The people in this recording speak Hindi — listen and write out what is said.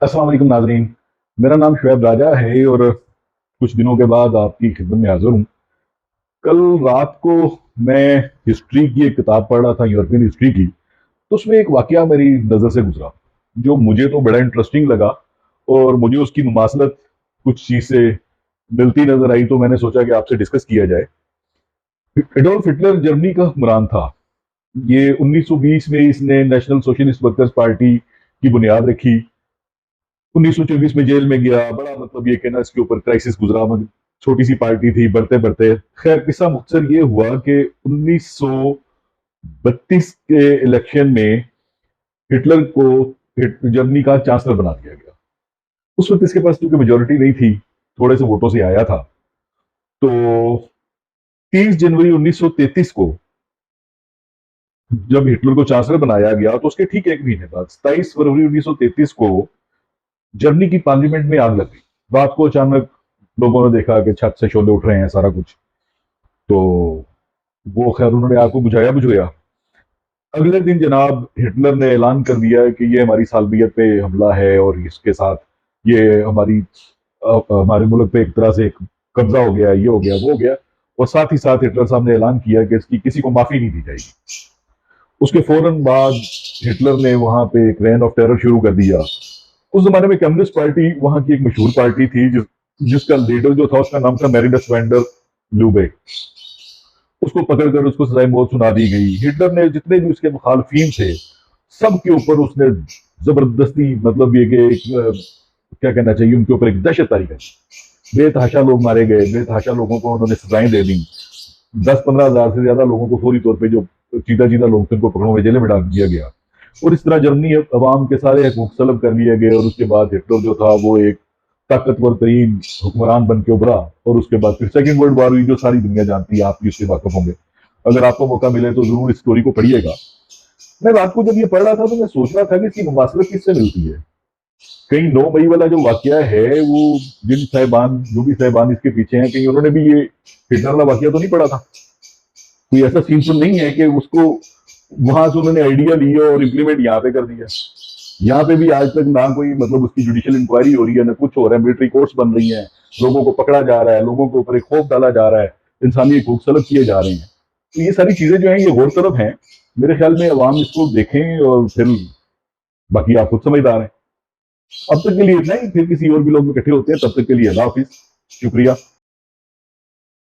अस्सलाम वालेकुम नाजरीन। मेरा नाम शुएब राजा है और कुछ दिनों के बाद आपकी खिदमत में हाजिर हूँ। कल रात को मैं हिस्ट्री की एक किताब पढ़ रहा था, यूरोपियन हिस्ट्री की। तो उसमें एक वाकया मेरी नज़र से गुजरा जो मुझे तो बड़ा इंटरेस्टिंग लगा और मुझे उसकी मुमासलत कुछ चीज़ से मिलती नजर आई, तो मैंने सोचा कि आपसे डिस्कस किया जाए। एडोल्फ हिटलर जर्मनी का हुक्मरान था। ये 1920 में इसने नेशनल सोशलिस्ट वर्कर्स पार्टी की बुनियाद रखी। 1924 में जेल में गया। बड़ा मतलब ये कहना इसके ऊपर क्राइसिस गुजरा, मगर छोटी सी पार्टी थी, बढ़ते बढ़ते खैर किस्सा मुख्तसर ये हुआ कि 1932 के इलेक्शन में हिटलर को जर्मनी का चांसलर बना दिया गया। उस वक्त इसके पास क्योंकि मेजोरिटी नहीं थी, थोड़े से वोटों से आया था। तो 30 जनवरी 1933 को जब हिटलर को चांसलर बनाया गया, तो उसके ठीक एक महीने बाद 27 फरवरी 1933 को जर्मनी की पार्लियामेंट में आग लग गई। रात को अचानक लोगों ने देखा कि छत से शोले उठ रहे हैं, सारा कुछ। तो वो खैर उन्होंने आग को बुझाया बुझाया। अगले दिन जनाब हिटलर ने ऐलान कर दिया कि ये हमारी सालबियत पे हमला है और इसके साथ ये हमारे मुल्क पे एक तरह से एक कब्जा हो गया, ये हो गया, वो हो गया। और साथ ही साथ हिटलर साहब ने ऐलान किया कि इसकी किसी को माफी नहीं दी जाएगी। उसके फौरन बाद हिटलर ने वहां पे एक रेन ऑफ टेरर शुरू कर दिया। उस जमाने में कम्युनिस्ट पार्टी वहां की एक मशहूर पार्टी थी, जिसका लीडर जो था उसका नाम था मैरिनस वैंडर लूबे। उसको पकड़कर उसको सजाए मौत सुना दी गई। हिटलर ने जितने भी उसके मुखालफीन थे सबके ऊपर उसने जबरदस्ती मतलब ये कि क्या कहना चाहिए, उनके ऊपर एक दहशत तारी करी। बेतहाशा लोग मारे गए, बेतहाशा लोगों को उन्होंने सजाएं दे दी। 10-15 हज़ार से ज्यादा लोगों को फौरी तौर पर जो चीता चीता लोग थे उनको पकड़ों में जेल में डाल दिया गया। और इस तरह जर्मनी अवाम के सारे हकूक सलब कर लिए गए। और उसके बाद हिटलर जो था वो एक ताकतवर तरीन हुक्मरान बन के उभरा। और उसके बाद फिर सेकेंड वर्ल्ड वॉर हुई, जो सारी दुनिया जानती है, आप भी उससे वाकफ होंगे। अगर आपको मौका मिले तो जरूर इस स्टोरी को पढ़िएगा। मैं रात को जब ये पढ़ रहा था तो मैं सोच रहा था कि इसकी मुमासलत किससे मिलती है। कहीं 9 मई वाला जो वाकया है, वो जिन साहिबान जो भी साहिबान इसके पीछे हैं, कहीं उन्होंने भी ये हिटलर वाला वाकया तो नहीं पढ़ा था। कोई ऐसा सीन तो नहीं है कि उसको वहां से उन्होंने आइडिया लिया और इम्प्लीमेंट यहाँ पे कर दिया। यहाँ पे भी आज तक ना कोई मतलब उसकी जुडिशियल इंक्वायरी हो रही है, ना कुछ हो रहा है। मिलिट्री कोर्ट्स बन रही हैं, लोगों को पकड़ा जा रहा है, लोगों के ऊपर एक खौफ डाला जा रहा है, इंसानी हकूक सलब किए जा रहे हैं। तो ये सारी चीजें जो हैं ये गौर तरफ हैं। मेरे ख्याल में अवाम इसको देखें और फिर बाकी आप खुद समझदार हैं। अब तक के लिए इतना ही, फिर किसी और भी लोग इकट्ठे होते हैं। तब तक के लिए अल्लाह हाफिज, शुक्रिया।